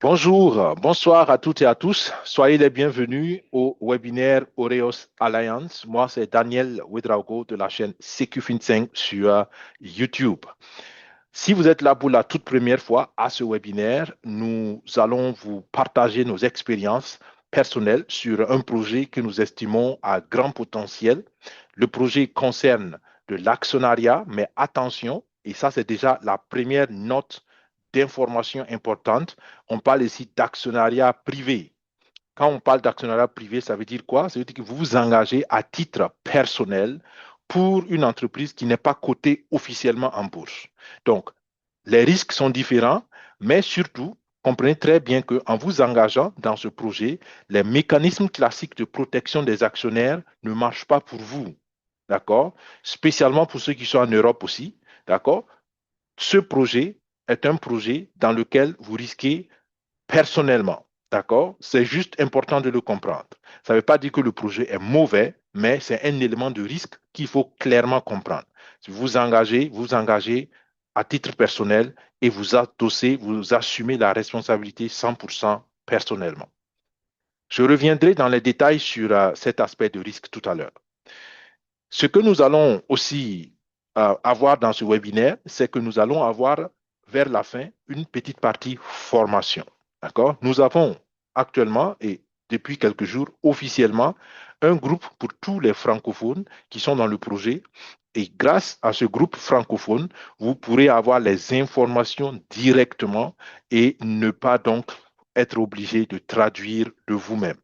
Bonjour, bonsoir à toutes et à tous. Soyez les bienvenus au webinaire Oreos Alliance. Moi, c'est Daniel Ouedraogo de la chaîne CQFin5 sur YouTube. Si vous êtes là pour la toute première fois à ce webinaire, nous allons vous partager nos expériences personnelles sur un projet que nous estimons à grand potentiel. Le projet concerne de l'actionnariat, mais attention, et ça c'est déjà la première note d'information importante, on parle ici d'actionnariat privé. Quand on parle d'actionnariat privé, ça veut dire quoi? Ça veut dire que vous vous engagez à titre personnel pour une entreprise qui n'est pas cotée officiellement en bourse. Donc, les risques sont différents, mais surtout, comprenez très bien qu'en vous engageant dans ce projet, les mécanismes classiques de protection des actionnaires ne marchent pas pour vous. D'accord? Spécialement pour ceux qui sont en Europe aussi. D'accord? Ce projet est un projet dans lequel vous risquez personnellement. D'accord? C'est juste important de le comprendre. Ça ne veut pas dire que le projet est mauvais, mais c'est un élément de risque qu'il faut clairement comprendre. Si vous vous engagez à titre personnel et vous adossez, vous assumez la responsabilité 100% personnellement. Je reviendrai dans les détails sur cet aspect de risque tout à l'heure. Ce que nous allons aussi avoir dans ce webinaire, c'est que nous allons avoir vers la fin une petite partie formation. D'accord? Nous avons actuellement et depuis quelques jours officiellement un groupe pour tous les francophones qui sont dans le projet. Et grâce à ce groupe francophone, vous pourrez avoir les informations directement et ne pas donc être obligé de traduire de vous-même.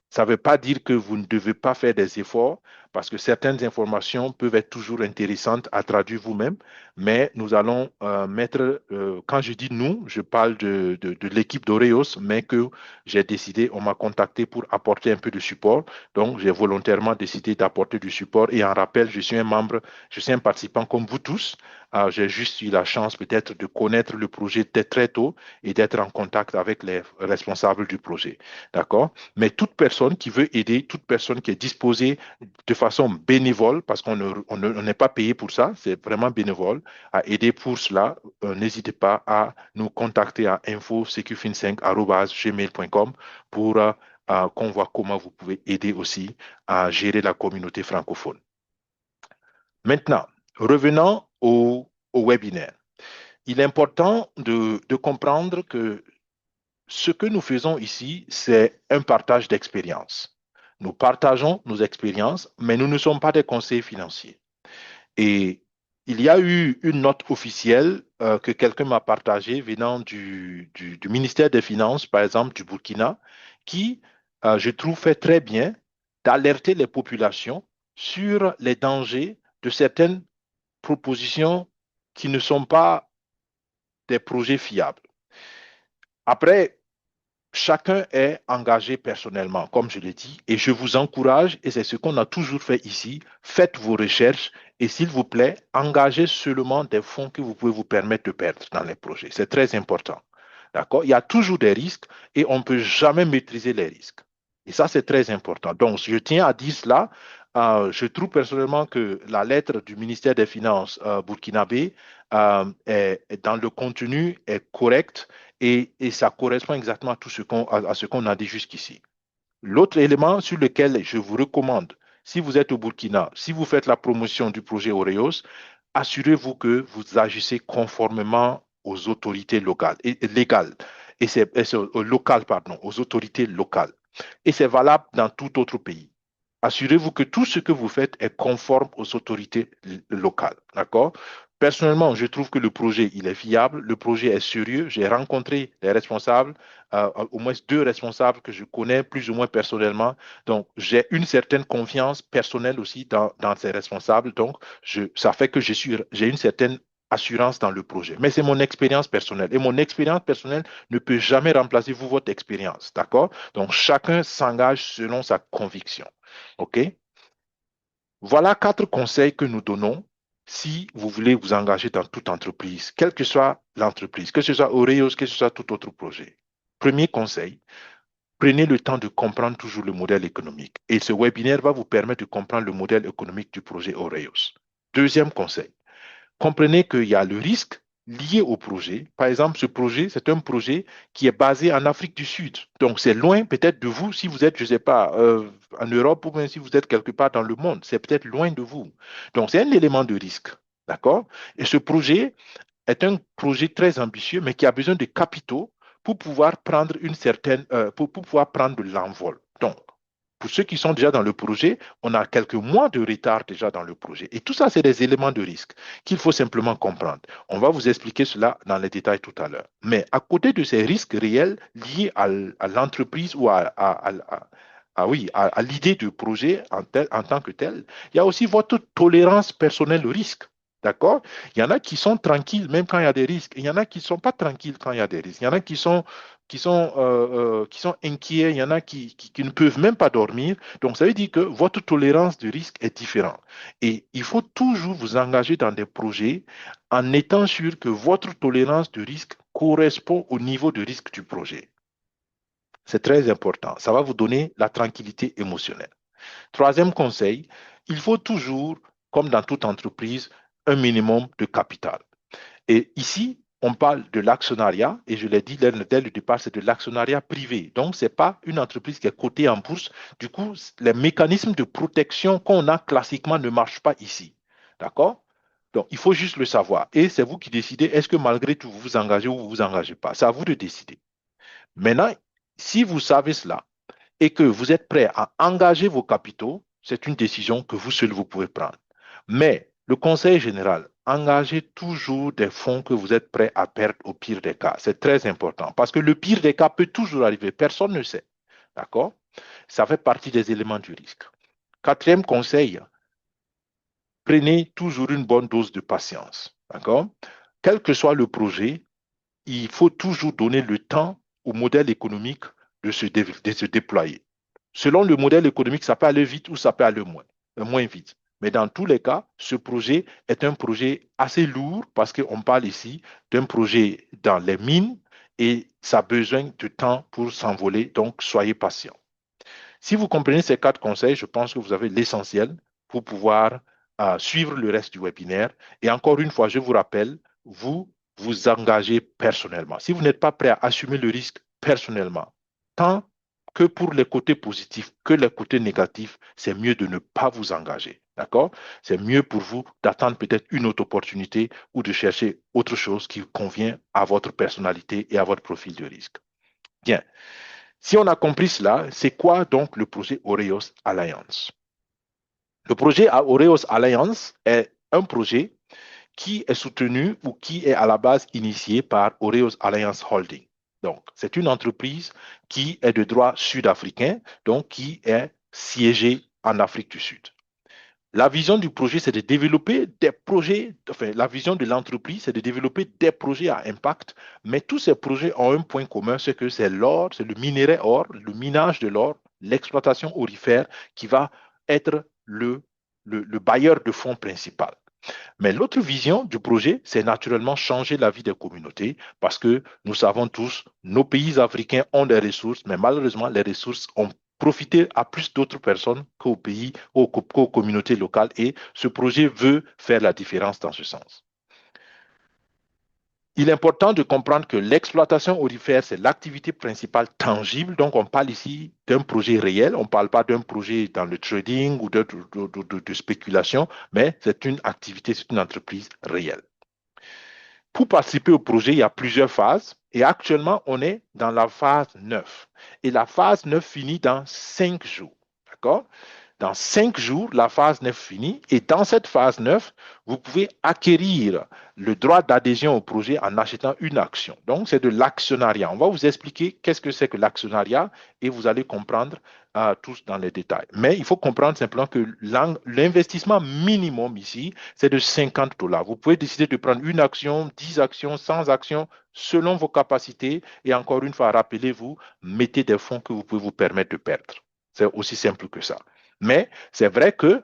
Ça ne veut pas dire que vous ne devez pas faire des efforts parce que certaines informations peuvent être toujours intéressantes à traduire vous-même, mais nous allons mettre, quand je dis nous, je parle de l'équipe d'Oreos, mais que j'ai décidé, on m'a contacté pour apporter un peu de support, donc j'ai volontairement décidé d'apporter du support et en rappel, je suis un membre, je suis un participant comme vous tous. J'ai juste eu la chance peut-être de connaître le projet très tôt et d'être en contact avec les responsables du projet. D'accord? Mais toute personne qui veut aider, toute personne qui est disposée de façon bénévole, parce on n'est pas payé pour ça, c'est vraiment bénévole, à aider pour cela, n'hésitez pas à nous contacter à info-secufin5@gmail.com pour qu'on voit comment vous pouvez aider aussi à gérer la communauté francophone. Maintenant, revenons au webinaire. Il est important de comprendre que ce que nous faisons ici, c'est un partage d'expériences. Nous partageons nos expériences, mais nous ne sommes pas des conseillers financiers. Et il y a eu une note officielle que quelqu'un m'a partagée venant du ministère des Finances, par exemple du Burkina, qui, je trouve, fait très bien d'alerter les populations sur les dangers de certaines propositions qui ne sont pas des projets fiables. Après, chacun est engagé personnellement, comme je l'ai dit, et je vous encourage, et c'est ce qu'on a toujours fait ici, faites vos recherches et s'il vous plaît, engagez seulement des fonds que vous pouvez vous permettre de perdre dans les projets. C'est très important. D'accord? Il y a toujours des risques et on ne peut jamais maîtriser les risques. Et ça, c'est très important. Donc, je tiens à dire cela. Je trouve personnellement que la lettre du ministère des Finances burkinabé dans le contenu est correcte et ça correspond exactement à tout ce qu'on a dit jusqu'ici. L'autre élément sur lequel je vous recommande, si vous êtes au Burkina, si vous faites la promotion du projet Oreos, assurez-vous que vous agissez conformément aux autorités locales et légales locales, pardon, aux autorités locales. Et c'est valable dans tout autre pays. Assurez-vous que tout ce que vous faites est conforme aux autorités locales. D'accord? Personnellement, je trouve que le projet, il est fiable, le projet est sérieux. J'ai rencontré les responsables, au moins deux responsables que je connais plus ou moins personnellement. Donc, j'ai une certaine confiance personnelle aussi dans ces responsables. Donc, ça fait que j'ai une certaine assurance dans le projet. Mais c'est mon expérience personnelle. Et mon expérience personnelle ne peut jamais remplacer vous, votre expérience. D'accord? Donc, chacun s'engage selon sa conviction. OK? Voilà quatre conseils que nous donnons si vous voulez vous engager dans toute entreprise, quelle que soit l'entreprise, que ce soit Oreos, que ce soit tout autre projet. Premier conseil, prenez le temps de comprendre toujours le modèle économique. Et ce webinaire va vous permettre de comprendre le modèle économique du projet Oreos. Deuxième conseil, comprenez qu'il y a le risque liées au projet. Par exemple, ce projet, c'est un projet qui est basé en Afrique du Sud. Donc, c'est loin peut-être de vous si vous êtes, je ne sais pas, en Europe ou même si vous êtes quelque part dans le monde. C'est peut-être loin de vous. Donc, c'est un élément de risque. D'accord? Et ce projet est un projet très ambitieux, mais qui a besoin de capitaux pour pouvoir prendre pour pouvoir prendre de l'envol. Donc, pour ceux qui sont déjà dans le projet, on a quelques mois de retard déjà dans le projet. Et tout ça, c'est des éléments de risque qu'il faut simplement comprendre. On va vous expliquer cela dans les détails tout à l'heure. Mais à côté de ces risques réels liés à l'entreprise ou oui, à l'idée du projet en tant que tel, il y a aussi votre tolérance personnelle au risque. D'accord? Il y en a qui sont tranquilles même quand il y a des risques. Il y en a qui ne sont pas tranquilles quand il y a des risques. Il y en a qui sont inquiets, il y en a qui ne peuvent même pas dormir. Donc, ça veut dire que votre tolérance du risque est différente. Et il faut toujours vous engager dans des projets en étant sûr que votre tolérance du risque correspond au niveau de risque du projet. C'est très important. Ça va vous donner la tranquillité émotionnelle. Troisième conseil, il faut toujours, comme dans toute entreprise, un minimum de capital. Et ici, on parle de l'actionnariat, et je l'ai dit dès le départ, c'est de l'actionnariat privé. Donc, ce n'est pas une entreprise qui est cotée en bourse. Du coup, les mécanismes de protection qu'on a classiquement ne marchent pas ici. D'accord? Donc, il faut juste le savoir. Et c'est vous qui décidez, est-ce que malgré tout, vous vous engagez ou vous vous engagez pas. C'est à vous de décider. Maintenant, si vous savez cela et que vous êtes prêt à engager vos capitaux, c'est une décision que vous seul vous pouvez prendre. Mais le conseil général, engagez toujours des fonds que vous êtes prêt à perdre au pire des cas. C'est très important parce que le pire des cas peut toujours arriver. Personne ne sait. D'accord? Ça fait partie des éléments du risque. Quatrième conseil, prenez toujours une bonne dose de patience. D'accord? Quel que soit le projet, il faut toujours donner le temps au modèle économique de se déployer. Selon le modèle économique, ça peut aller vite ou ça peut aller moins vite. Mais dans tous les cas, ce projet est un projet assez lourd parce qu'on parle ici d'un projet dans les mines et ça a besoin de temps pour s'envoler. Donc, soyez patient. Si vous comprenez ces quatre conseils, je pense que vous avez l'essentiel pour pouvoir suivre le reste du webinaire. Et encore une fois, je vous rappelle, vous vous engagez personnellement. Si vous n'êtes pas prêt à assumer le risque personnellement, tant que pour les côtés positifs que les côtés négatifs, c'est mieux de ne pas vous engager. D'accord? C'est mieux pour vous d'attendre peut-être une autre opportunité ou de chercher autre chose qui convient à votre personnalité et à votre profil de risque. Bien. Si on a compris cela, c'est quoi donc le projet Oreos Alliance? Le projet Oreos Alliance est un projet qui est soutenu ou qui est à la base initié par Oreos Alliance Holding. Donc, c'est une entreprise qui est de droit sud-africain, donc qui est siégée en Afrique du Sud. La vision du projet, c'est de développer des projets, enfin, la vision de l'entreprise, c'est de développer des projets à impact, mais tous ces projets ont un point commun, c'est que c'est l'or, c'est le minerai or, le minage de l'or, l'exploitation aurifère qui va être le bailleur de fonds principal. Mais l'autre vision du projet, c'est naturellement changer la vie des communautés parce que nous savons tous, nos pays africains ont des ressources, mais malheureusement, les ressources ont profité à plus d'autres personnes qu'aux pays, qu'aux communautés locales et ce projet veut faire la différence dans ce sens. Il est important de comprendre que l'exploitation aurifère, c'est l'activité principale tangible. Donc, on parle ici d'un projet réel. On ne parle pas d'un projet dans le trading ou de spéculation, mais c'est une activité, c'est une entreprise réelle. Pour participer au projet, il y a plusieurs phases. Et actuellement, on est dans la phase 9. Et la phase 9 finit dans 5 jours. D'accord? Dans 5 jours, la phase 9 finit et dans cette phase 9, vous pouvez acquérir le droit d'adhésion au projet en achetant une action. Donc, c'est de l'actionnariat. On va vous expliquer qu'est-ce que c'est que l'actionnariat et vous allez comprendre tous dans les détails. Mais il faut comprendre simplement que l'investissement minimum ici, c'est de 50 dollars. Vous pouvez décider de prendre une action, 10 actions, 100 actions, selon vos capacités. Et encore une fois, rappelez-vous, mettez des fonds que vous pouvez vous permettre de perdre. C'est aussi simple que ça. Mais c'est vrai que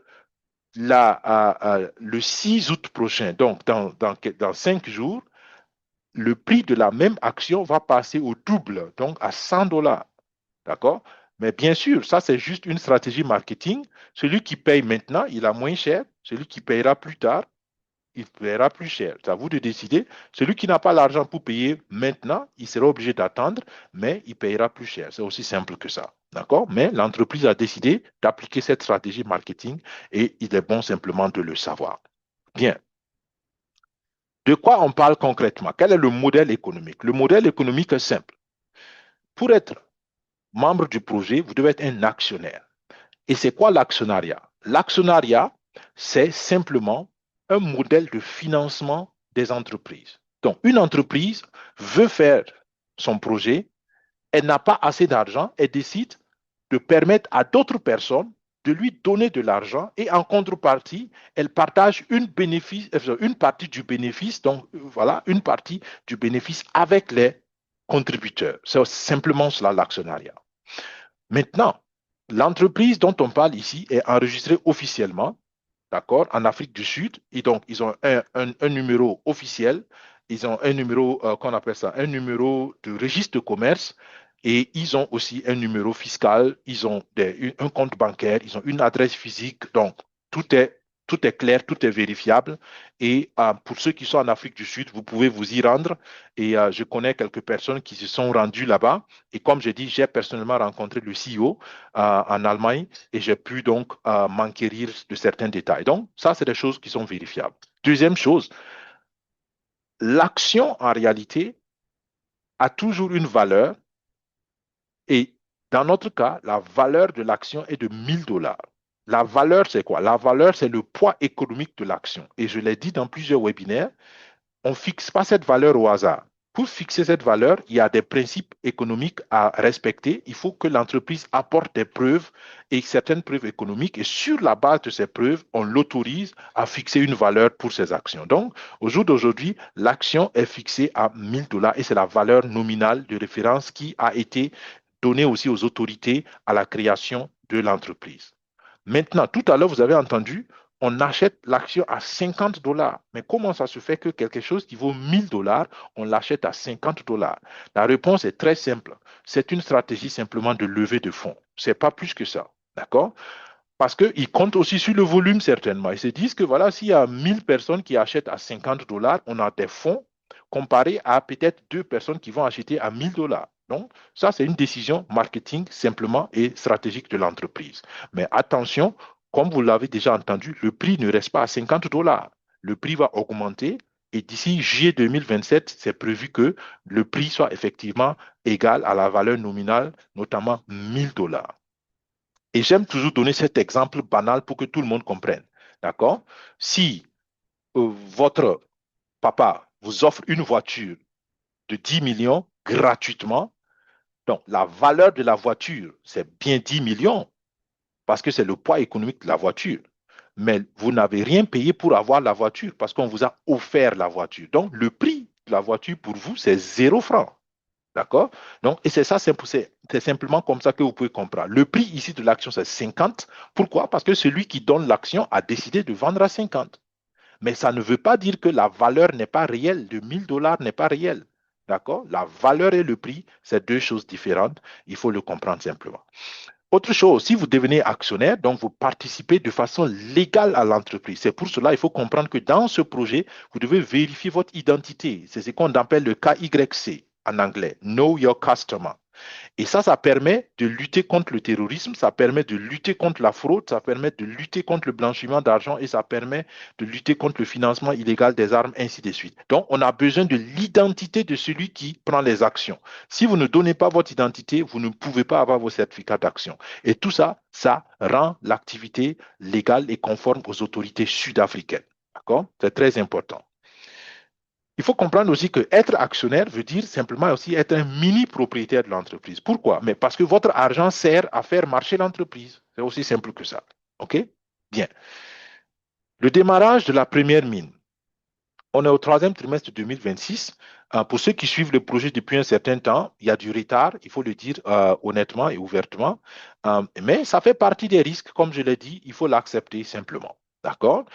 le 6 août prochain, donc dans 5 jours, le prix de la même action va passer au double, donc à 100 dollars. D'accord? Mais bien sûr, ça, c'est juste une stratégie marketing. Celui qui paye maintenant, il a moins cher. Celui qui payera plus tard, il paiera plus cher. C'est à vous de décider. Celui qui n'a pas l'argent pour payer maintenant, il sera obligé d'attendre, mais il payera plus cher. C'est aussi simple que ça. D'accord? Mais l'entreprise a décidé d'appliquer cette stratégie marketing et il est bon simplement de le savoir. Bien. De quoi on parle concrètement? Quel est le modèle économique? Le modèle économique est simple. Pour être membre du projet, vous devez être un actionnaire. Et c'est quoi l'actionnariat? L'actionnariat, c'est simplement un modèle de financement des entreprises. Donc, une entreprise veut faire son projet, elle n'a pas assez d'argent, elle décide de permettre à d'autres personnes de lui donner de l'argent et en contrepartie, elle partage une partie du bénéfice, donc voilà, une partie du bénéfice avec les contributeurs. C'est simplement cela l'actionnariat. Maintenant, l'entreprise dont on parle ici est enregistrée officiellement, d'accord, en Afrique du Sud. Et donc, ils ont un numéro officiel. Ils ont un numéro, qu'on appelle ça, un numéro de registre de commerce. Et ils ont aussi un numéro fiscal. Ils ont un compte bancaire. Ils ont une adresse physique. Donc, tout est, tout est clair, tout est vérifiable. Et pour ceux qui sont en Afrique du Sud, vous pouvez vous y rendre. Et je connais quelques personnes qui se sont rendues là-bas. Et comme j'ai dit, j'ai personnellement rencontré le CEO en Allemagne et j'ai pu donc m'enquérir de certains détails. Donc, ça, c'est des choses qui sont vérifiables. Deuxième chose, l'action en réalité a toujours une valeur et dans notre cas, la valeur de l'action est de 1 000 $. La valeur, c'est quoi? La valeur, c'est le poids économique de l'action. Et je l'ai dit dans plusieurs webinaires, on ne fixe pas cette valeur au hasard. Pour fixer cette valeur, il y a des principes économiques à respecter. Il faut que l'entreprise apporte des preuves et certaines preuves économiques. Et sur la base de ces preuves, on l'autorise à fixer une valeur pour ses actions. Donc, au jour d'aujourd'hui, l'action est fixée à 1 000 $ et c'est la valeur nominale de référence qui a été donnée aussi aux autorités à la création de l'entreprise. Maintenant, tout à l'heure, vous avez entendu, on achète l'action à 50 $. Mais comment ça se fait que quelque chose qui vaut 1 000 $, on l'achète à 50 $? La réponse est très simple. C'est une stratégie simplement de levée de fonds. C'est pas plus que ça. D'accord? Parce qu'ils comptent aussi sur le volume, certainement. Ils se disent que voilà, s'il y a 1 000 personnes qui achètent à 50 $, on a des fonds comparés à peut-être 2 personnes qui vont acheter à 1 000 $. Donc, ça, c'est une décision marketing simplement et stratégique de l'entreprise. Mais attention, comme vous l'avez déjà entendu, le prix ne reste pas à 50 $. Le prix va augmenter et d'ici juillet 2027, c'est prévu que le prix soit effectivement égal à la valeur nominale, notamment 1 000 $. Et j'aime toujours donner cet exemple banal pour que tout le monde comprenne. D'accord? Si votre papa vous offre une voiture de 10 millions gratuitement, donc la valeur de la voiture, c'est bien 10 millions parce que c'est le poids économique de la voiture. Mais vous n'avez rien payé pour avoir la voiture parce qu'on vous a offert la voiture. Donc le prix de la voiture pour vous, c'est 0 franc. D'accord? Donc, et c'est ça, c'est simplement comme ça que vous pouvez comprendre. Le prix ici de l'action, c'est 50. Pourquoi? Parce que celui qui donne l'action a décidé de vendre à 50. Mais ça ne veut pas dire que la valeur n'est pas réelle, de 1 000 $ n'est pas réelle. D'accord? La valeur et le prix, c'est deux choses différentes. Il faut le comprendre simplement. Autre chose, si vous devenez actionnaire, donc vous participez de façon légale à l'entreprise. C'est pour cela qu'il faut comprendre que dans ce projet, vous devez vérifier votre identité. C'est ce qu'on appelle le KYC en anglais, Know Your Customer. Et ça permet de lutter contre le terrorisme, ça permet de lutter contre la fraude, ça permet de lutter contre le blanchiment d'argent et ça permet de lutter contre le financement illégal des armes, ainsi de suite. Donc, on a besoin de l'identité de celui qui prend les actions. Si vous ne donnez pas votre identité, vous ne pouvez pas avoir vos certificats d'action. Et tout ça, ça rend l'activité légale et conforme aux autorités sud-africaines. D'accord? C'est très important. Il faut comprendre aussi que être actionnaire veut dire simplement aussi être un mini propriétaire de l'entreprise. Pourquoi? Mais parce que votre argent sert à faire marcher l'entreprise. C'est aussi simple que ça. OK? Bien. Le démarrage de la première mine. On est au troisième trimestre 2026. Pour ceux qui suivent le projet depuis un certain temps, il y a du retard, il faut le dire honnêtement et ouvertement. Mais ça fait partie des risques, comme je l'ai dit, il faut l'accepter simplement. D'accord?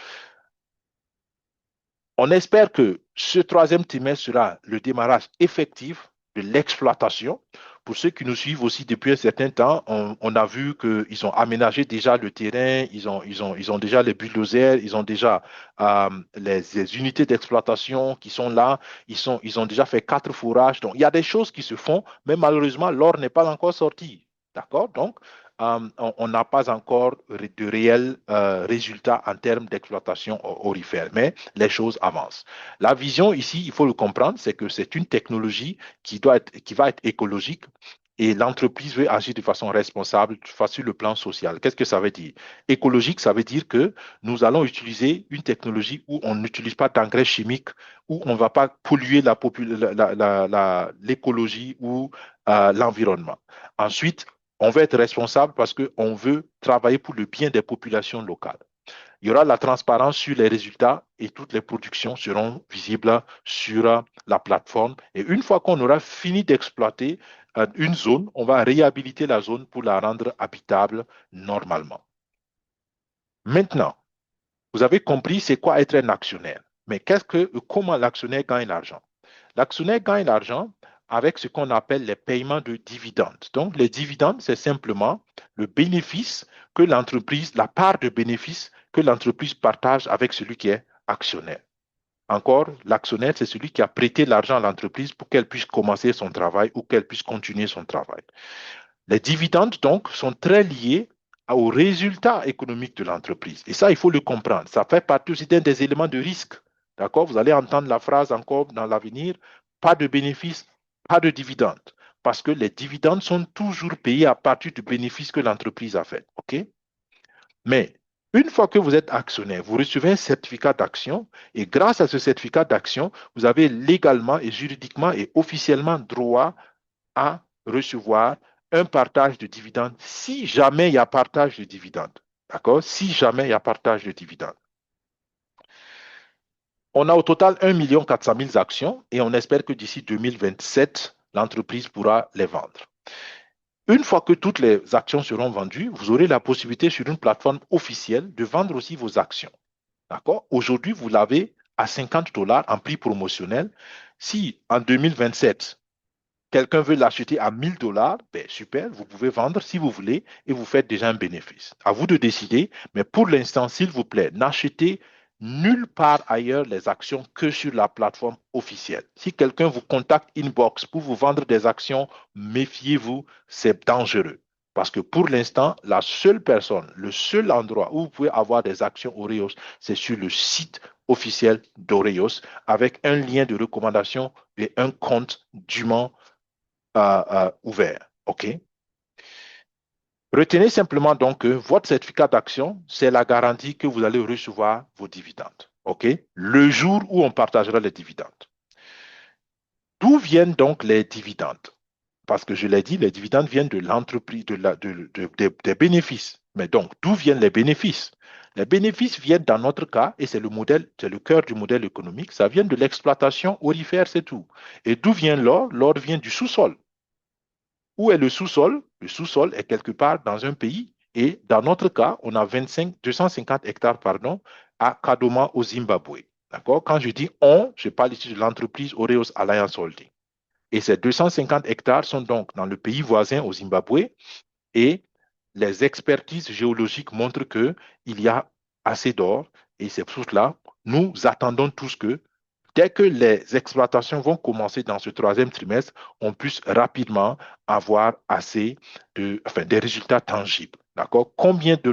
On espère que ce troisième trimestre sera le démarrage effectif de l'exploitation Pour ceux qui nous suivent aussi depuis un certain temps, on a vu qu'ils ont aménagé déjà le terrain, ils ont déjà les bulldozers, ils ont déjà les unités d'exploitation qui sont là, ils ont déjà fait 4 fourrages. Donc, il y a des choses qui se font, mais malheureusement, l'or n'est pas encore sorti. D'accord? Donc, on n'a pas encore de réels résultats en termes d'exploitation aurifère, mais les choses avancent. La vision ici, il faut le comprendre, c'est que c'est une technologie qui va être écologique et l'entreprise veut agir de façon responsable sur le plan social. Qu'est-ce que ça veut dire? Écologique, ça veut dire que nous allons utiliser une technologie où on n'utilise pas d'engrais chimiques, où on ne va pas polluer l'écologie ou l'environnement. Ensuite, on veut être responsable parce qu'on veut travailler pour le bien des populations locales. Il y aura la transparence sur les résultats et toutes les productions seront visibles sur la plateforme. Et une fois qu'on aura fini d'exploiter une zone, on va réhabiliter la zone pour la rendre habitable normalement. Maintenant, vous avez compris c'est quoi être un actionnaire. Mais comment l'actionnaire gagne l'argent? L'actionnaire gagne l'argent avec ce qu'on appelle les paiements de dividendes. Donc, les dividendes, c'est simplement le bénéfice que l'entreprise, la part de bénéfice que l'entreprise partage avec celui qui est actionnaire. Encore, l'actionnaire, c'est celui qui a prêté l'argent à l'entreprise pour qu'elle puisse commencer son travail ou qu'elle puisse continuer son travail. Les dividendes, donc, sont très liés aux résultats économiques de l'entreprise. Et ça, il faut le comprendre. Ça fait partie aussi d'un des éléments de risque. D'accord? Vous allez entendre la phrase encore dans l'avenir, pas de bénéfices, pas de dividendes. Parce que les dividendes sont toujours payés à partir du bénéfice que l'entreprise a fait. OK? Mais une fois que vous êtes actionnaire, vous recevez un certificat d'action et grâce à ce certificat d'action, vous avez légalement et juridiquement et officiellement droit à recevoir un partage de dividendes si jamais il y a partage de dividendes. D'accord? Si jamais il y a partage de dividendes. On a au total 1,4 million actions et on espère que d'ici 2027, l'entreprise pourra les vendre. Une fois que toutes les actions seront vendues, vous aurez la possibilité sur une plateforme officielle de vendre aussi vos actions. D'accord? Aujourd'hui, vous l'avez à 50 dollars en prix promotionnel. Si en 2027, quelqu'un veut l'acheter à 1000 dollars, ben super, vous pouvez vendre si vous voulez et vous faites déjà un bénéfice. À vous de décider, mais pour l'instant, s'il vous plaît, n'achetez nulle part ailleurs les actions que sur la plateforme officielle. Si quelqu'un vous contacte inbox pour vous vendre des actions, méfiez-vous, c'est dangereux. Parce que pour l'instant, la seule personne, le seul endroit où vous pouvez avoir des actions Oreos, c'est sur le site officiel d'Oreos avec un lien de recommandation et un compte dûment ouvert. OK? Retenez simplement donc que votre certificat d'action, c'est la garantie que vous allez recevoir vos dividendes. OK? Le jour où on partagera les dividendes. D'où viennent donc les dividendes? Parce que je l'ai dit, les dividendes viennent de l'entreprise, des bénéfices. Mais donc, d'où viennent les bénéfices? Les bénéfices viennent dans notre cas, et c'est le modèle, c'est le cœur du modèle économique, ça vient de l'exploitation aurifère, c'est tout. Et d'où vient l'or? L'or vient du sous-sol. Où est le sous-sol? Le sous-sol est quelque part dans un pays. Et dans notre cas, on a 250 hectares pardon, à Kadoma au Zimbabwe. D'accord? Quand je dis on, je parle ici de l'entreprise Oreos Alliance Holding. Et ces 250 hectares sont donc dans le pays voisin au Zimbabwe. Et les expertises géologiques montrent qu'il y a assez d'or. Et c'est pour cela, nous attendons tous que dès que les exploitations vont commencer dans ce troisième trimestre, on puisse rapidement avoir assez des résultats tangibles. D'accord? Combien de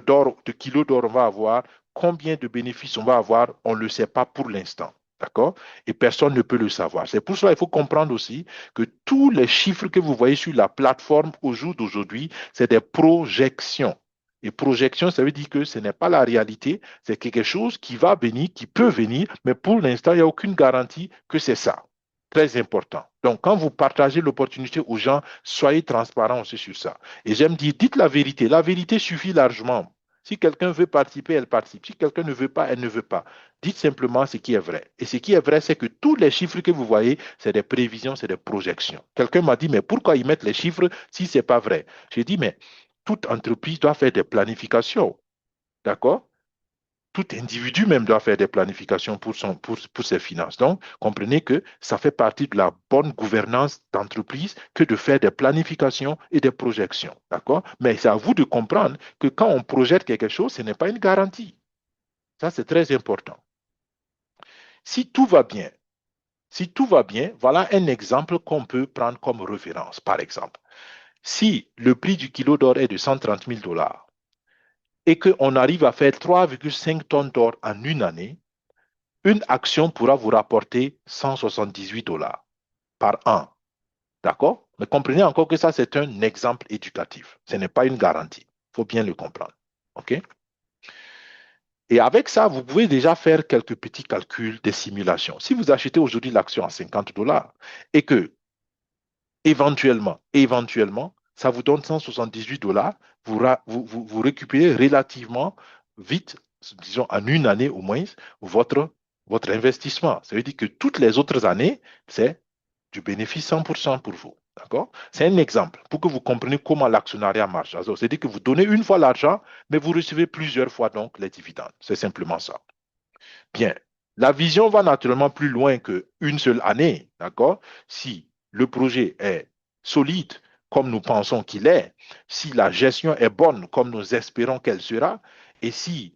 kilos d'or on va avoir, combien de bénéfices on va avoir, on ne le sait pas pour l'instant. D'accord? Et personne ne peut le savoir. C'est pour cela qu'il faut comprendre aussi que tous les chiffres que vous voyez sur la plateforme au jour d'aujourd'hui, c'est des projections. Et projection, ça veut dire que ce n'est pas la réalité, c'est quelque chose qui va venir, qui peut venir, mais pour l'instant, il n'y a aucune garantie que c'est ça. Très important. Donc, quand vous partagez l'opportunité aux gens, soyez transparents aussi sur ça. Et j'aime dire, dites la vérité. La vérité suffit largement. Si quelqu'un veut participer, elle participe. Si quelqu'un ne veut pas, elle ne veut pas. Dites simplement ce qui est vrai. Et ce qui est vrai, c'est que tous les chiffres que vous voyez, c'est des prévisions, c'est des projections. Quelqu'un m'a dit, mais pourquoi ils mettent les chiffres si ce n'est pas vrai? J'ai dit, mais toute entreprise doit faire des planifications. D'accord? Tout individu même doit faire des planifications pour ses finances. Donc, comprenez que ça fait partie de la bonne gouvernance d'entreprise que de faire des planifications et des projections. D'accord? Mais c'est à vous de comprendre que quand on projette quelque chose, ce n'est pas une garantie. Ça, c'est très important. Si tout va bien, si tout va bien, voilà un exemple qu'on peut prendre comme référence. Par exemple, si le prix du kilo d'or est de 130 000 dollars et qu'on arrive à faire 3,5 tonnes d'or en une année, une action pourra vous rapporter 178 dollars par an. D'accord? Mais comprenez encore que ça, c'est un exemple éducatif. Ce n'est pas une garantie. Il faut bien le comprendre. OK? Et avec ça, vous pouvez déjà faire quelques petits calculs des simulations. Si vous achetez aujourd'hui l'action à 50 dollars et que éventuellement, ça vous donne 178 dollars, vous récupérez relativement vite, disons en une année au moins, votre investissement. Ça veut dire que toutes les autres années, c'est du bénéfice 100% pour vous. D'accord? C'est un exemple pour que vous compreniez comment l'actionnariat marche. C'est-à-dire que vous donnez une fois l'argent, mais vous recevez plusieurs fois donc les dividendes. C'est simplement ça. Bien. La vision va naturellement plus loin qu'une seule année. D'accord? Si le projet est solide, comme nous pensons qu'il est, si la gestion est bonne, comme nous espérons qu'elle sera, et si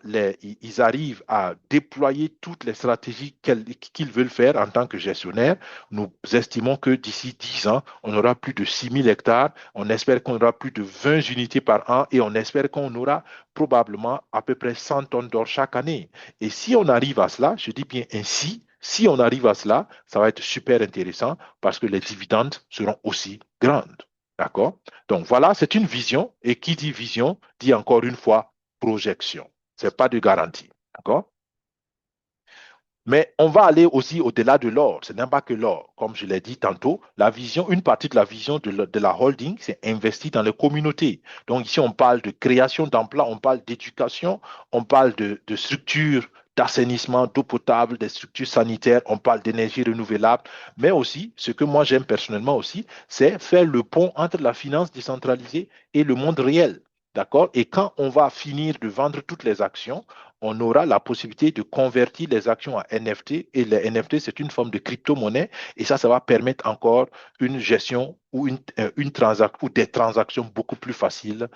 ils arrivent à déployer toutes les stratégies qu'ils veulent faire en tant que gestionnaire, nous estimons que d'ici 10 ans, on aura plus de 6 000 hectares, on espère qu'on aura plus de 20 unités par an et on espère qu'on aura probablement à peu près 100 tonnes d'or chaque année. Et si on arrive à cela, je dis bien ainsi, si on arrive à cela, ça va être super intéressant parce que les dividendes seront aussi grandes. D'accord? Donc voilà, c'est une vision. Et qui dit vision dit encore une fois projection. Ce n'est pas de garantie. D'accord? Mais on va aller aussi au-delà de l'or. Ce n'est pas que l'or. Comme je l'ai dit tantôt, la vision, une partie de la vision de la holding, c'est investir dans les communautés. Donc ici, on parle de création d'emplois, on parle d'éducation, on parle de structures d'assainissement, d'eau potable, des structures sanitaires, on parle d'énergie renouvelable, mais aussi, ce que moi j'aime personnellement aussi, c'est faire le pont entre la finance décentralisée et le monde réel. D'accord? Et quand on va finir de vendre toutes les actions, on aura la possibilité de convertir les actions en NFT et les NFT, c'est une forme de crypto-monnaie et ça va permettre encore une gestion ou une transaction ou des transactions beaucoup plus faciles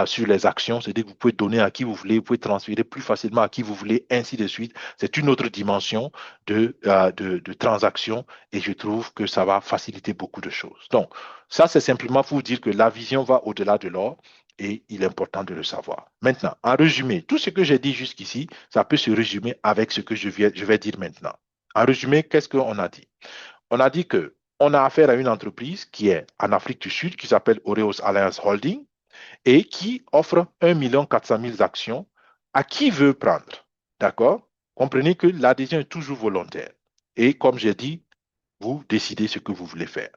sur les actions. C'est-à-dire que vous pouvez donner à qui vous voulez, vous pouvez transférer plus facilement à qui vous voulez, ainsi de suite. C'est une autre dimension de transaction et je trouve que ça va faciliter beaucoup de choses. Donc, ça, c'est simplement pour vous dire que la vision va au-delà de l'or et il est important de le savoir. Maintenant, en résumé, tout ce que j'ai dit jusqu'ici, ça peut se résumer avec ce que je vais dire maintenant. En résumé, qu'est-ce qu'on a dit? On a dit que on a affaire à une entreprise qui est en Afrique du Sud, qui s'appelle Oreos Alliance Holding, et qui offre 1 400 000 actions à qui veut prendre. D'accord? Comprenez que l'adhésion est toujours volontaire. Et comme j'ai dit, vous décidez ce que vous voulez faire.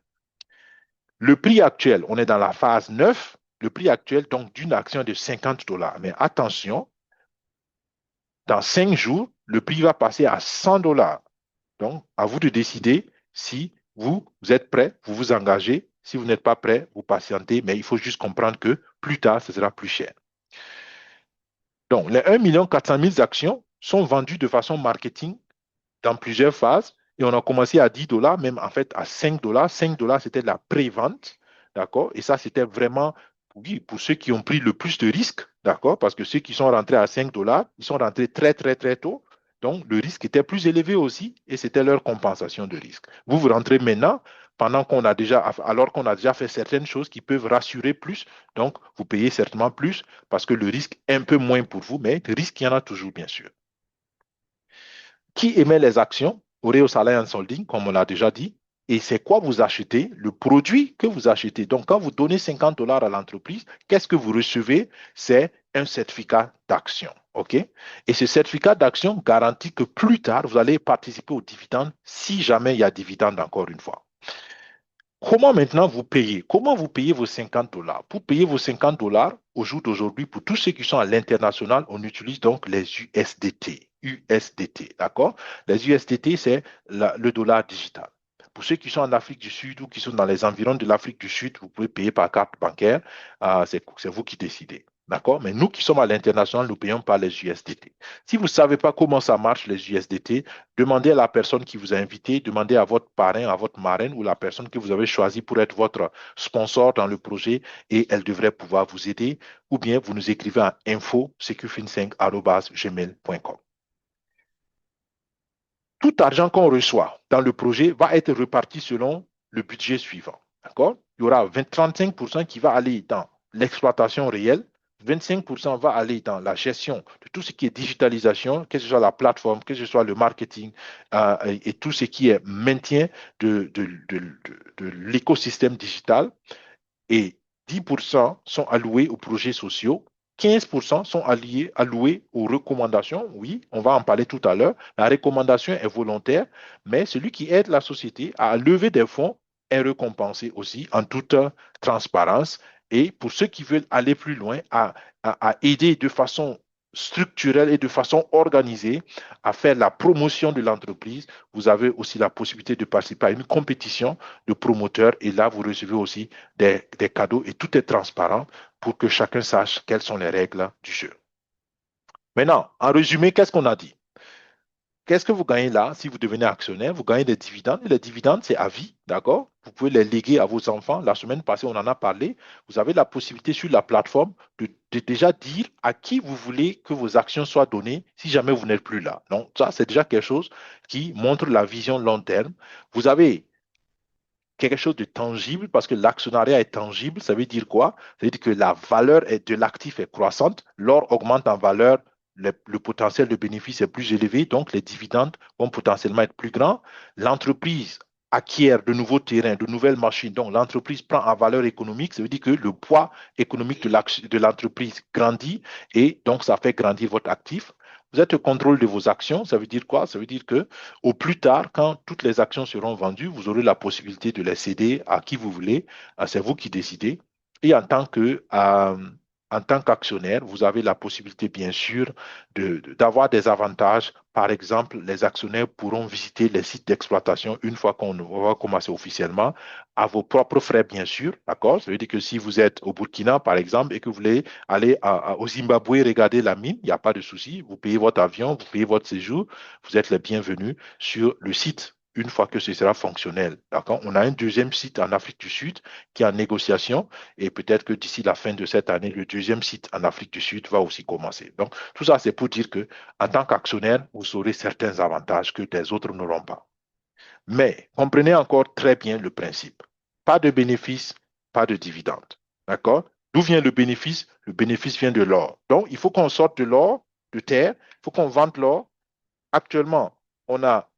Le prix actuel, on est dans la phase 9. Le prix actuel, donc, d'une action est de 50 dollars. Mais attention, dans 5 jours, le prix va passer à 100 dollars. Donc, à vous de décider si vous êtes prêt, vous vous engagez. Si vous n'êtes pas prêt, vous patientez. Mais il faut juste comprendre que plus tard, ce sera plus cher. Donc, les 1 400 000 actions sont vendues de façon marketing dans plusieurs phases. Et on a commencé à 10 dollars, même en fait à 5 dollars. 5 dollars, c'était la pré-vente. D'accord? Et ça, c'était vraiment, oui, pour ceux qui ont pris le plus de risques. D'accord? Parce que ceux qui sont rentrés à 5 dollars, ils sont rentrés très, très, très tôt. Donc, le risque était plus élevé aussi et c'était leur compensation de risque. Vous rentrez maintenant, alors qu'on a déjà fait certaines choses qui peuvent rassurer plus. Donc, vous payez certainement plus parce que le risque est un peu moins pour vous, mais le risque, il y en a toujours, bien sûr. Qui émet les actions? Oreos Alliance Holding, comme on l'a déjà dit. Et c'est quoi vous achetez? Le produit que vous achetez. Donc, quand vous donnez 50 dollars à l'entreprise, qu'est-ce que vous recevez? C'est un certificat d'action. OK? Et ce certificat d'action garantit que plus tard, vous allez participer aux dividendes si jamais il y a dividende encore une fois. Comment maintenant vous payez? Comment vous payez vos 50 dollars? Pour payer vos 50 dollars, au jour d'aujourd'hui, pour tous ceux qui sont à l'international, on utilise donc les USDT. USDT, d'accord? Les USDT, c'est le dollar digital. Pour ceux qui sont en Afrique du Sud ou qui sont dans les environs de l'Afrique du Sud, vous pouvez payer par carte bancaire. C'est vous qui décidez. D'accord? Mais nous qui sommes à l'international, nous payons par les USDT. Si vous ne savez pas comment ça marche, les USDT, demandez à la personne qui vous a invité, demandez à votre parrain, à votre marraine ou la personne que vous avez choisie pour être votre sponsor dans le projet et elle devrait pouvoir vous aider. Ou bien vous nous écrivez à info-secufin5@gmail.com. Tout argent qu'on reçoit dans le projet va être reparti selon le budget suivant. D'accord? Il y aura 35% qui va aller dans l'exploitation réelle, 25% va aller dans la gestion de tout ce qui est digitalisation, que ce soit la plateforme, que ce soit le marketing et tout ce qui est maintien de l'écosystème digital et 10% sont alloués aux projets sociaux. 15% sont alloués aux recommandations. Oui, on va en parler tout à l'heure. La recommandation est volontaire, mais celui qui aide la société à lever des fonds est récompensé aussi en toute transparence. Et pour ceux qui veulent aller plus loin, à aider de façon structurelle et de façon organisée à faire la promotion de l'entreprise, vous avez aussi la possibilité de participer à une compétition de promoteurs et là, vous recevez aussi des cadeaux et tout est transparent pour que chacun sache quelles sont les règles du jeu. Maintenant, en résumé, qu'est-ce qu'on a dit? Qu'est-ce que vous gagnez là si vous devenez actionnaire? Vous gagnez des dividendes et les dividendes, c'est à vie, d'accord? Vous pouvez les léguer à vos enfants. La semaine passée, on en a parlé. Vous avez la possibilité sur la plateforme de déjà dire à qui vous voulez que vos actions soient données si jamais vous n'êtes plus là. Donc, ça, c'est déjà quelque chose qui montre la vision long terme. Vous avez quelque chose de tangible parce que l'actionnariat est tangible. Ça veut dire quoi? Ça veut dire que la valeur de l'actif est croissante. L'or augmente en valeur, le potentiel de bénéfice est plus élevé, donc les dividendes vont potentiellement être plus grands. L'entreprise acquiert de nouveaux terrains, de nouvelles machines. Donc, l'entreprise prend en valeur économique. Ça veut dire que le poids économique de l'entreprise grandit et donc ça fait grandir votre actif. Vous êtes au contrôle de vos actions. Ça veut dire quoi? Ça veut dire que au plus tard, quand toutes les actions seront vendues, vous aurez la possibilité de les céder à qui vous voulez. C'est vous qui décidez. Et en tant qu'actionnaire, vous avez la possibilité, bien sûr, d'avoir des avantages. Par exemple, les actionnaires pourront visiter les sites d'exploitation une fois qu'on va commencer officiellement, à vos propres frais, bien sûr. D'accord? Ça veut dire que si vous êtes au Burkina, par exemple, et que vous voulez aller au Zimbabwe regarder la mine, il n'y a pas de souci. Vous payez votre avion, vous payez votre séjour, vous êtes les bienvenus sur le site une fois que ce sera fonctionnel. D'accord? On a un deuxième site en Afrique du Sud qui est en négociation et peut-être que d'ici la fin de cette année, le deuxième site en Afrique du Sud va aussi commencer. Donc, tout ça, c'est pour dire que en tant qu'actionnaire, vous aurez certains avantages que des autres n'auront pas. Mais comprenez encore très bien le principe. Pas de bénéfice, pas de dividende. D'accord? D'où vient le bénéfice? Le bénéfice vient de l'or. Donc, il faut qu'on sorte de l'or, de terre, il faut qu'on vende l'or. Actuellement, on a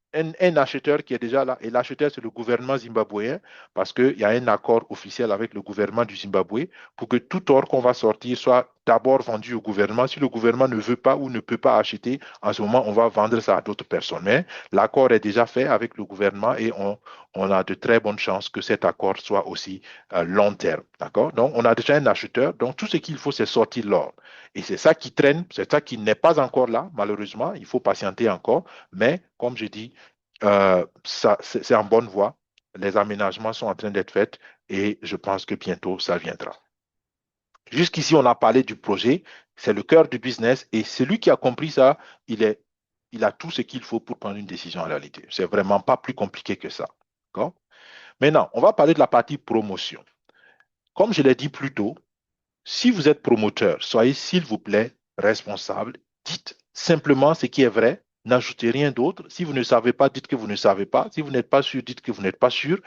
un acheteur qui est déjà là, et l'acheteur, c'est le gouvernement zimbabwéen, parce qu'il y a un accord officiel avec le gouvernement du Zimbabwe pour que tout or qu'on va sortir soit d'abord vendu au gouvernement. Si le gouvernement ne veut pas ou ne peut pas acheter, en ce moment, on va vendre ça à d'autres personnes. Mais l'accord est déjà fait avec le gouvernement et on a de très bonnes chances que cet accord soit aussi long terme. D'accord? Donc, on a déjà un acheteur. Donc, tout ce qu'il faut, c'est sortir l'or. Et c'est ça qui traîne, c'est ça qui n'est pas encore là, malheureusement. Il faut patienter encore. Mais comme je dis, c'est en bonne voie. Les aménagements sont en train d'être faits et je pense que bientôt, ça viendra. Jusqu'ici, on a parlé du projet. C'est le cœur du business et celui qui a compris ça, il a tout ce qu'il faut pour prendre une décision en réalité. C'est vraiment pas plus compliqué que ça. D'accord? Maintenant, on va parler de la partie promotion. Comme je l'ai dit plus tôt, si vous êtes promoteur, soyez s'il vous plaît responsable. Dites simplement ce qui est vrai. N'ajoutez rien d'autre. Si vous ne savez pas, dites que vous ne savez pas. Si vous n'êtes pas sûr, dites que vous n'êtes pas sûr.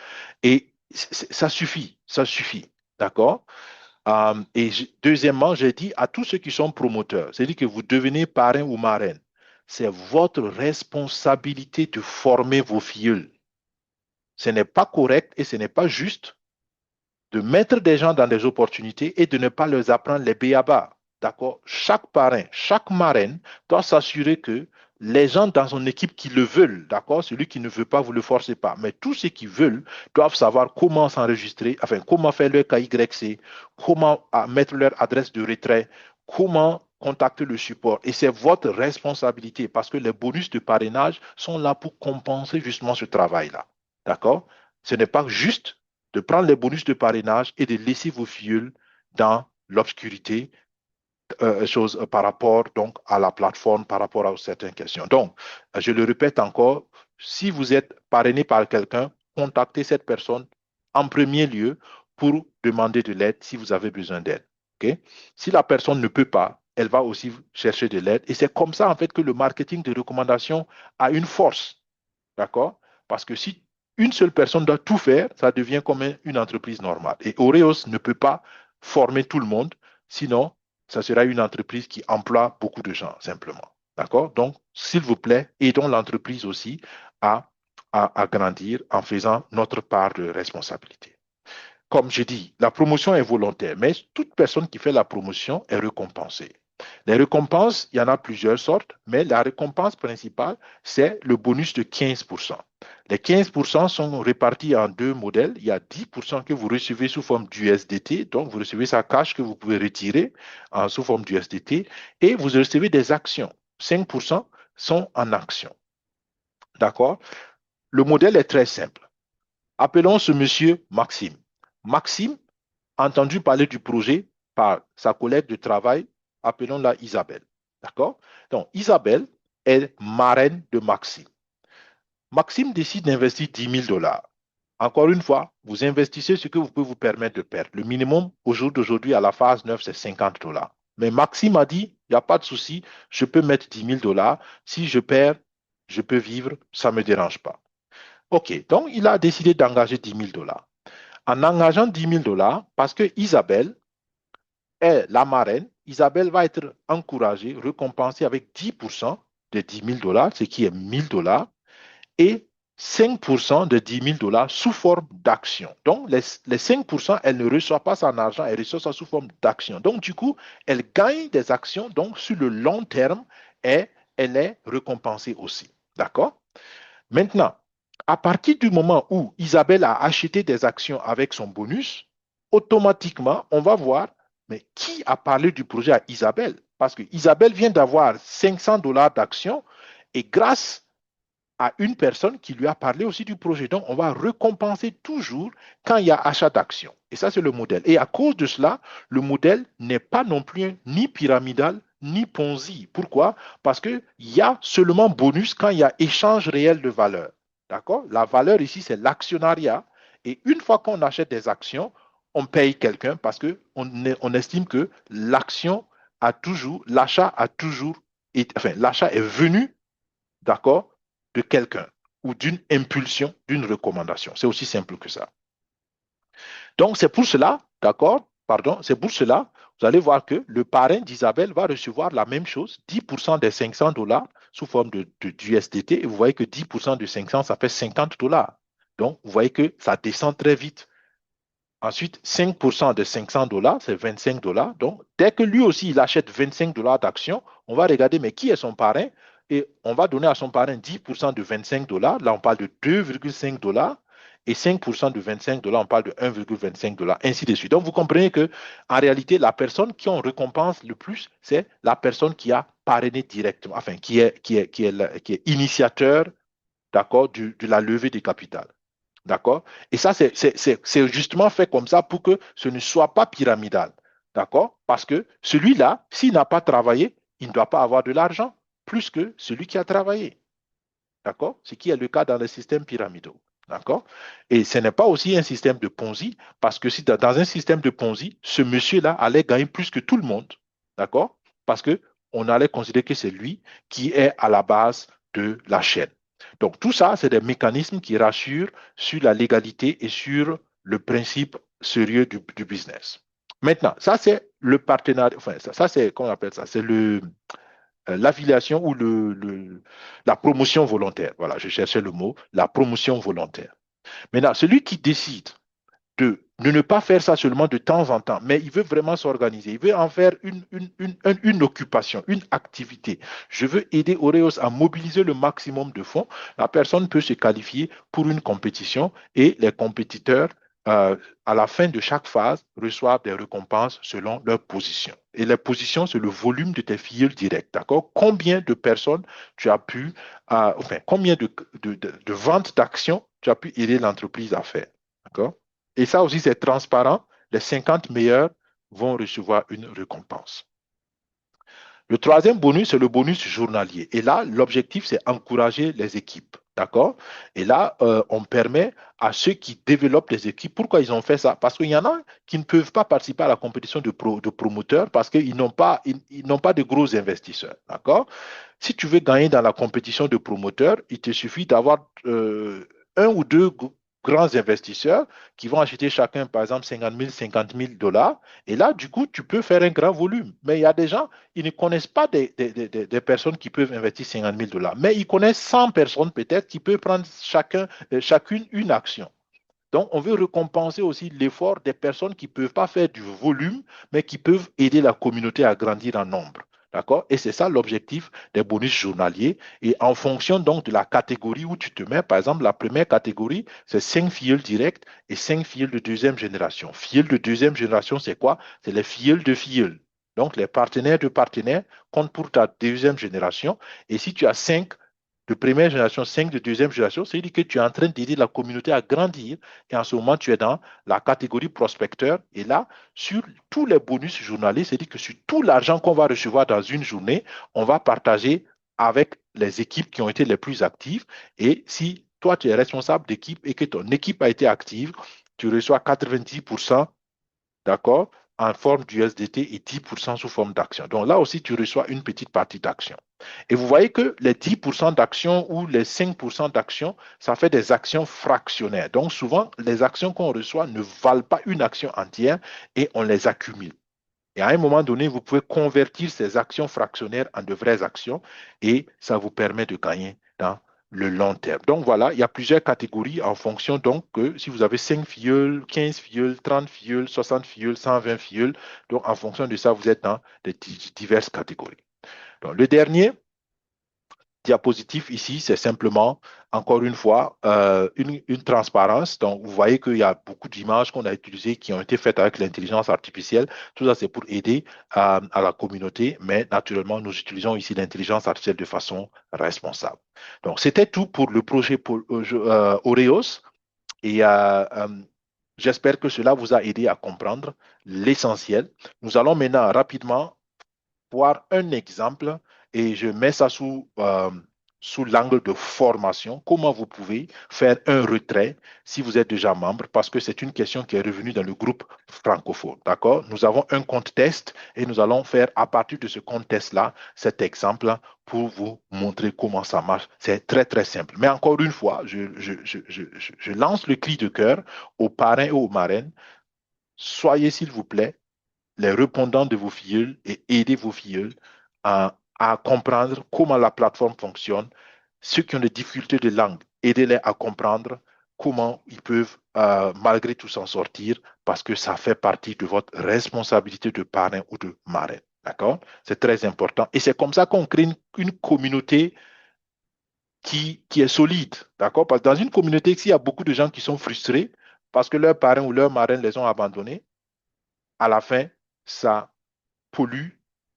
Et ça suffit. Ça suffit. D'accord? Deuxièmement, j'ai dit à tous ceux qui sont promoteurs, c'est-à-dire que vous devenez parrain ou marraine. C'est votre responsabilité de former vos filles. Ce n'est pas correct et ce n'est pas juste de mettre des gens dans des opportunités et de ne pas leur apprendre les béabas. D'accord? Chaque parrain, chaque marraine doit s'assurer que les gens dans son équipe qui le veulent, d'accord? Celui qui ne veut pas, vous ne le forcez pas. Mais tous ceux qui veulent doivent savoir comment s'enregistrer, enfin, comment faire leur KYC, comment mettre leur adresse de retrait, comment contacter le support. Et c'est votre responsabilité parce que les bonus de parrainage sont là pour compenser justement ce travail-là. D'accord? Ce n'est pas juste de prendre les bonus de parrainage et de laisser vos filles dans l'obscurité choses par rapport donc à la plateforme, par rapport à certaines questions. Donc, je le répète encore, si vous êtes parrainé par quelqu'un, contactez cette personne en premier lieu pour demander de l'aide si vous avez besoin d'aide. Okay? Si la personne ne peut pas, elle va aussi chercher de l'aide. Et c'est comme ça, en fait, que le marketing de recommandation a une force. D'accord? Parce que si une seule personne doit tout faire, ça devient comme une entreprise normale. Et Oreos ne peut pas former tout le monde, sinon, ça sera une entreprise qui emploie beaucoup de gens, simplement. D'accord? Donc, s'il vous plaît, aidons l'entreprise aussi à, à grandir en faisant notre part de responsabilité. Comme je dis, la promotion est volontaire, mais toute personne qui fait la promotion est récompensée. Les récompenses, il y en a plusieurs sortes, mais la récompense principale, c'est le bonus de 15%. Les 15% sont répartis en deux modèles. Il y a 10% que vous recevez sous forme d'USDT, donc vous recevez ça cash que vous pouvez retirer sous forme d'USDT, et vous recevez des actions. 5% sont en actions. D'accord? Le modèle est très simple. Appelons ce monsieur Maxime. Maxime a entendu parler du projet par sa collègue de travail, appelons-la Isabelle. D'accord? Donc, Isabelle est marraine de Maxime. Maxime décide d'investir 10 000 $. Encore une fois, vous investissez ce que vous pouvez vous permettre de perdre. Le minimum au jour d'aujourd'hui à la phase 9, c'est 50 $. Mais Maxime a dit, il n'y a pas de souci, je peux mettre 10 000 $. Si je perds, je peux vivre, ça ne me dérange pas. OK, donc il a décidé d'engager 10 000 $. En engageant 10 000 $, parce que Isabelle est la marraine, Isabelle va être encouragée, récompensée avec 10% de 10 000 $, ce qui est 1 000 $, et 5% de 10 000 $ sous forme d'action. Donc, les 5%, elle ne reçoit pas son argent, elle reçoit ça sous forme d'action. Donc, du coup, elle gagne des actions, donc sur le long terme, et elle est récompensée aussi. D'accord? Maintenant, à partir du moment où Isabelle a acheté des actions avec son bonus, automatiquement, on va voir, mais qui a parlé du projet à Isabelle? Parce que Isabelle vient d'avoir 500 $ d'actions et grâce à une personne qui lui a parlé aussi du projet. Donc, on va récompenser toujours quand il y a achat d'actions. Et ça, c'est le modèle. Et à cause de cela, le modèle n'est pas non plus ni pyramidal, ni Ponzi. Pourquoi? Parce qu'il y a seulement bonus quand il y a échange réel de valeur. D'accord? La valeur ici, c'est l'actionnariat. Et une fois qu'on achète des actions, on paye quelqu'un parce qu'on estime que l'action a toujours, l'achat a toujours, enfin, l'achat est venu, d'accord, de quelqu'un ou d'une impulsion, d'une recommandation. C'est aussi simple que ça. Donc, c'est pour cela, d'accord, pardon, c'est pour cela, vous allez voir que le parrain d'Isabelle va recevoir la même chose, 10% des 500 $ sous forme d'USDT, et vous voyez que 10% de 500, ça fait 50 $. Donc, vous voyez que ça descend très vite. Ensuite, 5% de 500 $, c'est 25 $. Donc, dès que lui aussi, il achète 25 $ d'actions, on va regarder, mais qui est son parrain? Et on va donner à son parrain 10% de 25 $. Là, on parle de 2,5 $. Et 5% de 25 $, on parle de 1,25 $, ainsi de suite. Donc, vous comprenez que, en réalité, la personne qui en récompense le plus, c'est la personne qui a parrainé directement, enfin, qui est initiateur, d'accord, de la levée du capital. D'accord? Et ça, c'est justement fait comme ça pour que ce ne soit pas pyramidal. D'accord? Parce que celui-là, s'il n'a pas travaillé, il ne doit pas avoir de l'argent plus que celui qui a travaillé. D'accord? Ce qui est le cas dans les systèmes pyramidaux. D'accord? Et ce n'est pas aussi un système de Ponzi, parce que si dans un système de Ponzi, ce monsieur-là allait gagner plus que tout le monde. D'accord? Parce qu'on allait considérer que c'est lui qui est à la base de la chaîne. Donc, tout ça, c'est des mécanismes qui rassurent sur la légalité et sur le principe sérieux du business. Maintenant, ça, c'est le partenariat, enfin, ça c'est, comment on appelle ça? C'est l'affiliation ou la promotion volontaire. Voilà, je cherchais le mot, la promotion volontaire. Maintenant, celui qui décide de ne pas faire ça seulement de temps en temps, mais il veut vraiment s'organiser, il veut en faire une occupation, une activité. Je veux aider Oreos à mobiliser le maximum de fonds. La personne peut se qualifier pour une compétition et les compétiteurs, à la fin de chaque phase, reçoivent des récompenses selon leur position. Et les positions, c'est le volume de tes filleuls directs, d'accord? Combien de personnes tu as pu, enfin, combien de ventes d'actions tu as pu aider l'entreprise à faire, d'accord? Et ça aussi, c'est transparent. Les 50 meilleurs vont recevoir une récompense. Le troisième bonus, c'est le bonus journalier. Et là, l'objectif, c'est encourager les équipes. D'accord? Et là, on permet à ceux qui développent les équipes, pourquoi ils ont fait ça? Parce qu'il y en a qui ne peuvent pas participer à la compétition de promoteurs parce qu'ils n'ont pas, ils n'ont pas de gros investisseurs. D'accord? Si tu veux gagner dans la compétition de promoteurs, il te suffit d'avoir un ou deux grands investisseurs qui vont acheter chacun, par exemple, 50 000, 50 000 dollars. Et là, du coup, tu peux faire un grand volume. Mais il y a des gens, ils ne connaissent pas des personnes qui peuvent investir 50 000 dollars. Mais ils connaissent 100 personnes peut-être qui peuvent prendre chacune une action. Donc, on veut récompenser aussi l'effort des personnes qui ne peuvent pas faire du volume, mais qui peuvent aider la communauté à grandir en nombre. D'accord? Et c'est ça l'objectif des bonus journaliers. Et en fonction donc de la catégorie où tu te mets, par exemple, la première catégorie, c'est 5 filleuls directs et 5 filleuls de deuxième génération. Filleuls de deuxième génération, c'est quoi? C'est les filleuls de filleuls. Donc, les partenaires de partenaires comptent pour ta deuxième génération. Et si tu as 5 de première génération, 5 de deuxième génération, c'est-à-dire que tu es en train d'aider la communauté à grandir et en ce moment, tu es dans la catégorie prospecteur. Et là, sur tous les bonus journaliers, c'est-à-dire que sur tout l'argent qu'on va recevoir dans une journée, on va partager avec les équipes qui ont été les plus actives. Et si toi, tu es responsable d'équipe et que ton équipe a été active, tu reçois 90%, d'accord, en forme d'USDT et 10% sous forme d'action. Donc là aussi, tu reçois une petite partie d'action. Et vous voyez que les 10% d'actions ou les 5% d'actions, ça fait des actions fractionnaires. Donc souvent, les actions qu'on reçoit ne valent pas une action entière et on les accumule. Et à un moment donné, vous pouvez convertir ces actions fractionnaires en de vraies actions et ça vous permet de gagner dans le long terme. Donc voilà, il y a plusieurs catégories en fonction donc que si vous avez 5 filleuls, 15 filleuls, 30 filleuls, 60 filleuls, 120 filleuls, donc en fonction de ça, vous êtes dans des diverses catégories. Donc le dernier, diapositive ici, c'est simplement, encore une fois, une transparence. Donc, vous voyez qu'il y a beaucoup d'images qu'on a utilisées qui ont été faites avec l'intelligence artificielle. Tout ça, c'est pour aider à la communauté, mais naturellement, nous utilisons ici l'intelligence artificielle de façon responsable. Donc, c'était tout pour le projet Oreos et j'espère que cela vous a aidé à comprendre l'essentiel. Nous allons maintenant rapidement voir un exemple et je mets ça sous l'angle de formation, comment vous pouvez faire un retrait si vous êtes déjà membre, parce que c'est une question qui est revenue dans le groupe francophone. D'accord? Nous avons un compte test et nous allons faire à partir de ce compte test-là cet exemple pour vous montrer comment ça marche. C'est très, très simple. Mais encore une fois, je lance le cri de cœur aux parrains et aux marraines. Soyez, s'il vous plaît, les répondants de vos filleuls et aider vos filleuls à comprendre comment la plateforme fonctionne. Ceux qui ont des difficultés de langue, aidez-les à comprendre comment ils peuvent malgré tout s'en sortir parce que ça fait partie de votre responsabilité de parrain ou de marraine. D'accord? C'est très important. Et c'est comme ça qu'on crée une communauté qui est solide. D'accord? Parce que dans une communauté, s'il y a beaucoup de gens qui sont frustrés parce que leurs parrains ou leurs marraines les ont abandonnés, à la fin, ça pollue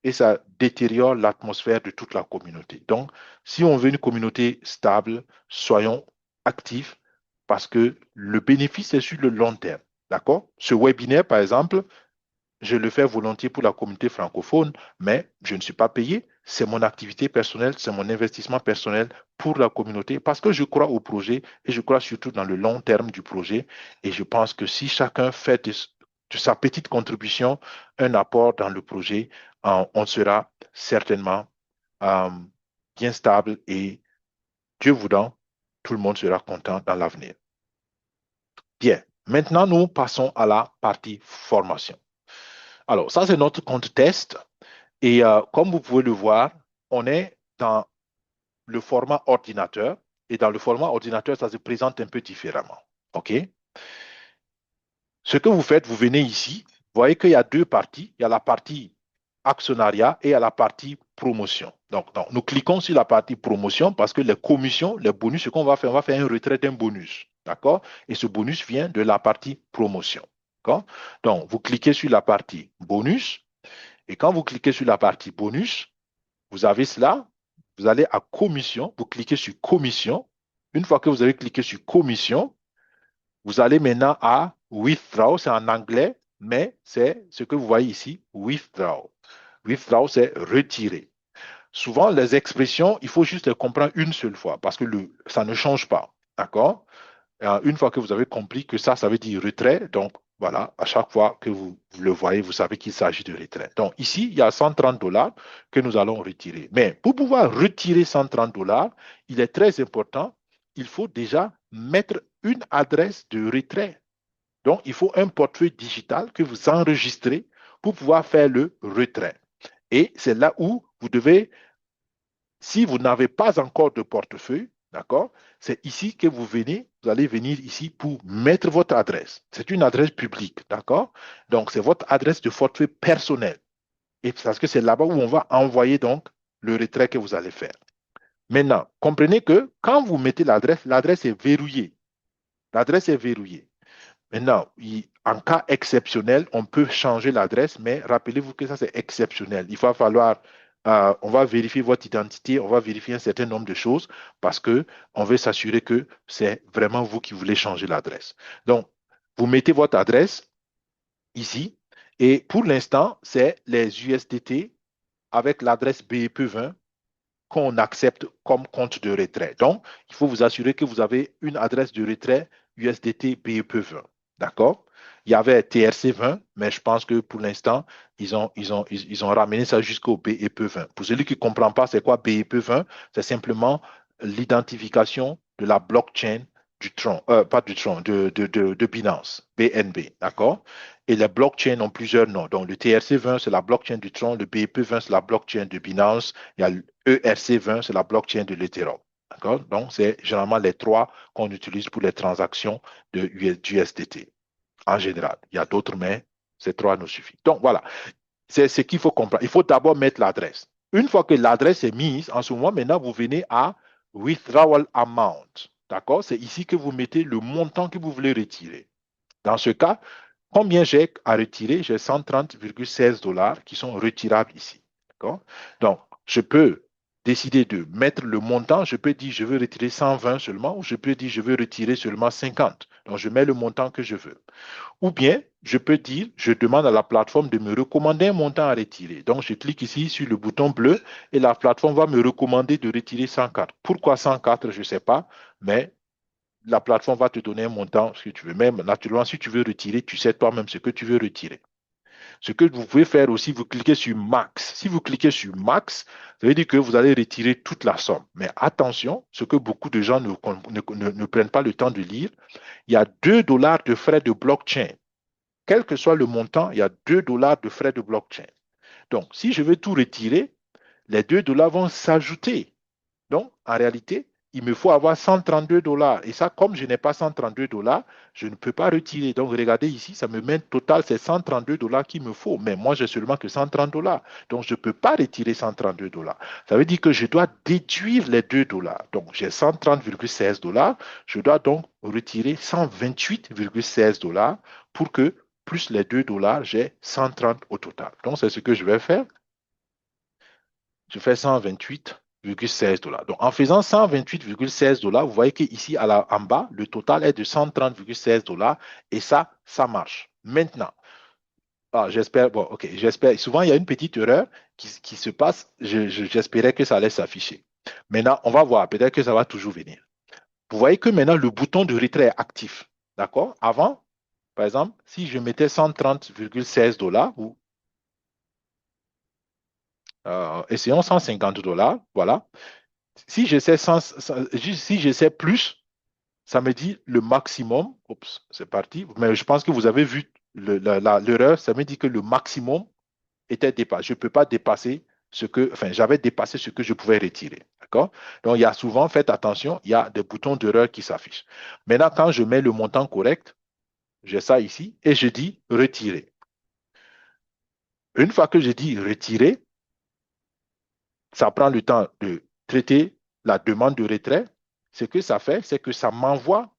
et ça détériore l'atmosphère de toute la communauté. Donc, si on veut une communauté stable, soyons actifs parce que le bénéfice est sur le long terme. D'accord? Ce webinaire, par exemple, je le fais volontiers pour la communauté francophone, mais je ne suis pas payé. C'est mon activité personnelle, c'est mon investissement personnel pour la communauté parce que je crois au projet et je crois surtout dans le long terme du projet. Et je pense que si chacun fait de sa petite contribution un apport dans le projet, on sera certainement euh, bien stable et Dieu voulant, tout le monde sera content dans l'avenir. Bien, maintenant nous passons à la partie formation. Alors, ça, c'est notre compte test. Et comme vous pouvez le voir, on est dans le format ordinateur. Et dans le format ordinateur, ça se présente un peu différemment. OK? Ce que vous faites, vous venez ici. Vous voyez qu'il y a deux parties. Il y a la partie actionnariat et il y a la partie promotion. Donc, nous cliquons sur la partie promotion parce que les commissions, les bonus, ce qu'on va faire, on va faire un retrait d'un bonus. D'accord? Et ce bonus vient de la partie promotion. D'accord? Donc, vous cliquez sur la partie bonus. Et quand vous cliquez sur la partie bonus, vous avez cela, vous allez à commission, vous cliquez sur commission. Une fois que vous avez cliqué sur commission, vous allez maintenant à withdraw, c'est en anglais, mais c'est ce que vous voyez ici, withdraw. Withdraw, c'est retirer. Souvent, les expressions, il faut juste les comprendre une seule fois parce que ça ne change pas. D'accord? Une fois que vous avez compris que ça veut dire retrait, donc voilà, à chaque fois que vous le voyez, vous savez qu'il s'agit de retrait. Donc ici, il y a 130 dollars que nous allons retirer. Mais pour pouvoir retirer 130 dollars, il est très important, il faut déjà mettre une adresse de retrait. Donc, il faut un portefeuille digital que vous enregistrez pour pouvoir faire le retrait. Et c'est là où vous devez, si vous n'avez pas encore de portefeuille, d'accord, c'est ici que vous allez venir ici pour mettre votre adresse. C'est une adresse publique, d'accord? Donc, c'est votre adresse de portefeuille personnel. Et parce que c'est là-bas où on va envoyer donc le retrait que vous allez faire. Maintenant, comprenez que quand vous mettez l'adresse est verrouillée. L'adresse est verrouillée. Maintenant, en cas exceptionnel, on peut changer l'adresse, mais rappelez-vous que ça, c'est exceptionnel. Il va falloir, on va vérifier votre identité, on va vérifier un certain nombre de choses parce que on veut s'assurer que c'est vraiment vous qui voulez changer l'adresse. Donc, vous mettez votre adresse ici et pour l'instant, c'est les USDT avec l'adresse BEP20 qu'on accepte comme compte de retrait. Donc, il faut vous assurer que vous avez une adresse de retrait USDT BEP20. D'accord? Il y avait TRC20, mais je pense que pour l'instant, ils ont ramené ça jusqu'au BEP20. Pour celui qui ne comprend pas, c'est quoi BEP20? C'est simplement l'identification de la blockchain du Tron, pas du Tron, de Binance, BNB. D'accord? Et les blockchains ont plusieurs noms. Donc, le TRC20, c'est la blockchain du Tron, le BEP20, c'est la blockchain de Binance, il y a ERC20, c'est la blockchain de l'Ethereum. D'accord? Donc, c'est généralement les trois qu'on utilise pour les transactions du USDT en général. Il y a d'autres, mais ces trois nous suffisent. Donc, voilà. C'est ce qu'il faut comprendre. Il faut d'abord mettre l'adresse. Une fois que l'adresse est mise, en ce moment, maintenant, vous venez à withdrawal amount. D'accord? C'est ici que vous mettez le montant que vous voulez retirer. Dans ce cas, combien j'ai à retirer? J'ai 130,16 dollars qui sont retirables ici. D'accord? Donc, je peux décider de mettre le montant. Je peux dire je veux retirer 120 seulement ou je peux dire je veux retirer seulement 50. Donc, je mets le montant que je veux. Ou bien, je peux dire, je demande à la plateforme de me recommander un montant à retirer. Donc, je clique ici sur le bouton bleu et la plateforme va me recommander de retirer 104. Pourquoi 104? Je ne sais pas, mais la plateforme va te donner un montant, ce que tu veux. Même naturellement, si tu veux retirer, tu sais toi-même ce que tu veux retirer. Ce que vous pouvez faire aussi, vous cliquez sur Max. Si vous cliquez sur Max, ça veut dire que vous allez retirer toute la somme. Mais attention, ce que beaucoup de gens ne prennent pas le temps de lire, il y a 2 dollars de frais de blockchain. Quel que soit le montant, il y a 2 dollars de frais de blockchain. Donc, si je veux tout retirer, les 2 dollars vont s'ajouter. Donc, en réalité, il me faut avoir 132 dollars. Et ça, comme je n'ai pas 132 dollars, je ne peux pas retirer. Donc, regardez ici, ça me met total, c'est 132 dollars qu'il me faut. Mais moi, j'ai seulement que 130 dollars. Donc, je ne peux pas retirer 132 dollars. Ça veut dire que je dois déduire les 2 dollars. Donc, j'ai 130,16 dollars. Je dois donc retirer 128,16 dollars pour que, plus les 2 dollars, j'ai 130 au total. Donc, c'est ce que je vais faire. Je fais 128,16 dollars. Donc, en faisant 128,16 dollars, vous voyez qu'ici, en bas, le total est de 130,16 dollars et ça marche. Maintenant, j'espère, bon, ok, j'espère. Souvent, il y a une petite erreur qui se passe. J'espérais que ça allait s'afficher. Maintenant, on va voir. Peut-être que ça va toujours venir. Vous voyez que maintenant, le bouton de retrait est actif. D'accord? Avant, par exemple, si je mettais 130,16 dollars ou essayons 150 dollars, voilà. Si j'essaie si j'essaie plus, ça me dit le maximum. Oups, c'est parti. Mais je pense que vous avez vu l'erreur. Ça me dit que le maximum était dépassé. Je ne peux pas dépasser enfin, j'avais dépassé ce que je pouvais retirer. D'accord? Donc, il y a souvent, faites attention, il y a des boutons d'erreur qui s'affichent. Maintenant, quand je mets le montant correct, j'ai ça ici et je dis retirer. Une fois que je dis retirer, ça prend le temps de traiter la demande de retrait. Ce que ça fait, c'est que ça m'envoie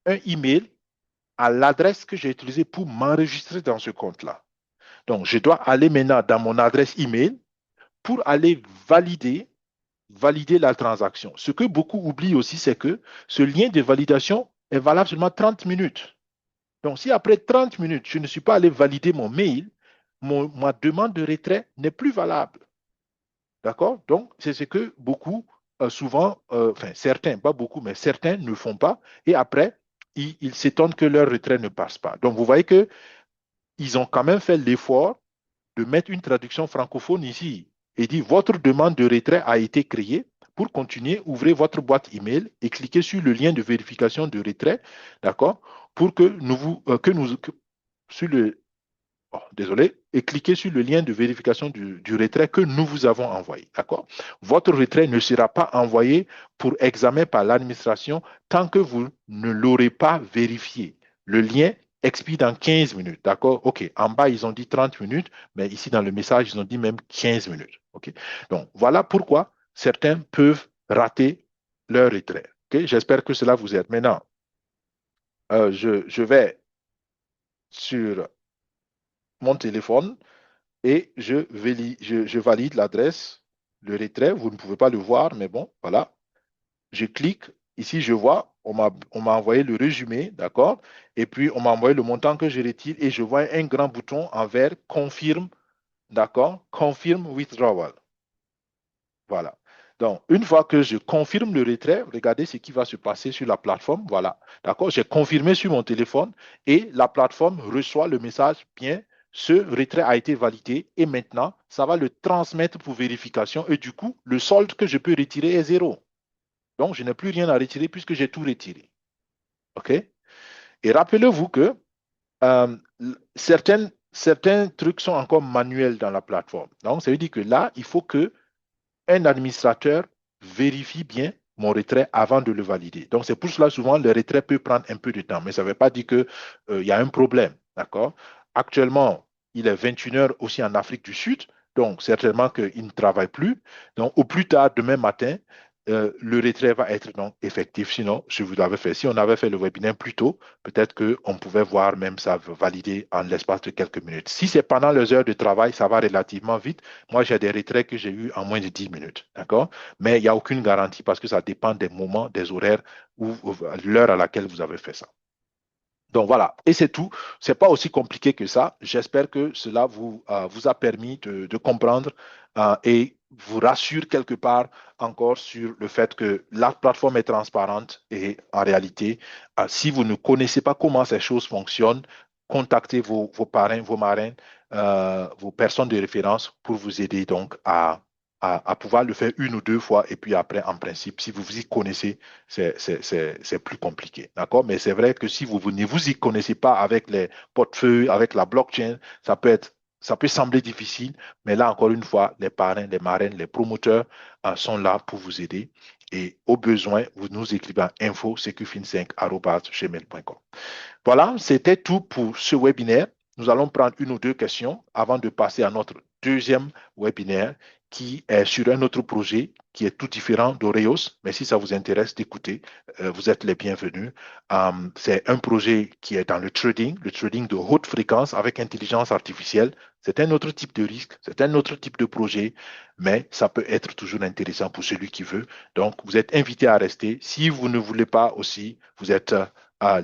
un email à l'adresse que j'ai utilisée pour m'enregistrer dans ce compte-là. Donc, je dois aller maintenant dans mon adresse email pour aller valider la transaction. Ce que beaucoup oublient aussi, c'est que ce lien de validation est valable seulement 30 minutes. Donc, si après 30 minutes, je ne suis pas allé valider mon mail, ma demande de retrait n'est plus valable. D'accord? Donc, c'est ce que beaucoup, souvent, enfin certains, pas beaucoup, mais certains ne font pas. Et après, ils s'étonnent que leur retrait ne passe pas. Donc, vous voyez que ils ont quand même fait l'effort de mettre une traduction francophone ici et dit votre demande de retrait a été créée. Pour continuer, ouvrez votre boîte email et cliquez sur le lien de vérification de retrait, d'accord, pour que nous vous, sur le, oh, désolé, et cliquez sur le lien de vérification du retrait que nous vous avons envoyé, d'accord. Votre retrait ne sera pas envoyé pour examen par l'administration tant que vous ne l'aurez pas vérifié. Le lien expire dans 15 minutes, d'accord? OK, en bas, ils ont dit 30 minutes, mais ici, dans le message, ils ont dit même 15 minutes, OK? Donc, voilà pourquoi certains peuvent rater leur retrait, OK? J'espère que cela vous aide. Maintenant, je vais sur mon téléphone et je valide l'adresse, le retrait. Vous ne pouvez pas le voir, mais bon, voilà. Je clique. Ici, je vois, on m'a envoyé le résumé, d'accord? Et puis, on m'a envoyé le montant que je retire et je vois un grand bouton en vert, confirme, d'accord? Confirme withdrawal. Voilà. Donc, une fois que je confirme le retrait, regardez ce qui va se passer sur la plateforme. Voilà. D'accord? J'ai confirmé sur mon téléphone et la plateforme reçoit le message, bien, ce retrait a été validé et maintenant, ça va le transmettre pour vérification et du coup, le solde que je peux retirer est zéro. Donc, je n'ai plus rien à retirer puisque j'ai tout retiré. OK? Et rappelez-vous que euh, certains trucs sont encore manuels dans la plateforme. Donc, ça veut dire que là, il faut que un administrateur vérifie bien mon retrait avant de le valider. Donc, c'est pour cela, souvent, le retrait peut prendre un peu de temps, mais ça ne veut pas dire qu'il y a un problème. D'accord? Actuellement, il est 21 heures aussi en Afrique du Sud, donc certainement qu'il ne travaille plus. Donc, au plus tard, demain matin, le retrait va être donc effectif. Sinon, je vous l'avais fait. Si on avait fait le webinaire plus tôt, peut-être qu'on pouvait voir même ça valider en l'espace de quelques minutes. Si c'est pendant les heures de travail, ça va relativement vite. Moi, j'ai des retraits que j'ai eus en moins de 10 minutes. D'accord? Mais il n'y a aucune garantie parce que ça dépend des moments, des horaires ou l'heure à laquelle vous avez fait ça. Donc voilà, et c'est tout. C'est pas aussi compliqué que ça. J'espère que cela vous a permis de comprendre et vous rassure quelque part encore sur le fait que la plateforme est transparente et en réalité, si vous ne connaissez pas comment ces choses fonctionnent, contactez vos parrains, vos marraines, vos personnes de référence pour vous aider donc à pouvoir le faire une ou deux fois et puis après, en principe, si vous vous y connaissez, c'est plus compliqué. D'accord? Mais c'est vrai que si vous ne vous y connaissez pas avec les portefeuilles, avec la blockchain, ça peut sembler difficile, mais là, encore une fois, les parrains, les marraines, les promoteurs sont là pour vous aider. Et au besoin, vous nous écrivez à info-secufin5@gmail.com. Voilà, c'était tout pour ce webinaire. Nous allons prendre une ou deux questions avant de passer à notre deuxième webinaire qui est sur un autre projet qui est tout différent d'Oreos. Mais si ça vous intéresse d'écouter, vous êtes les bienvenus. C'est un projet qui est dans le trading de haute fréquence avec intelligence artificielle. C'est un autre type de risque, c'est un autre type de projet, mais ça peut être toujours intéressant pour celui qui veut. Donc, vous êtes invité à rester. Si vous ne voulez pas aussi, vous êtes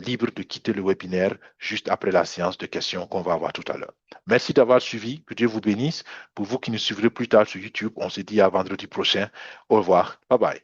libre de quitter le webinaire juste après la séance de questions qu'on va avoir tout à l'heure. Merci d'avoir suivi. Que Dieu vous bénisse. Pour vous qui nous suivrez plus tard sur YouTube, on se dit à vendredi prochain. Au revoir. Bye bye.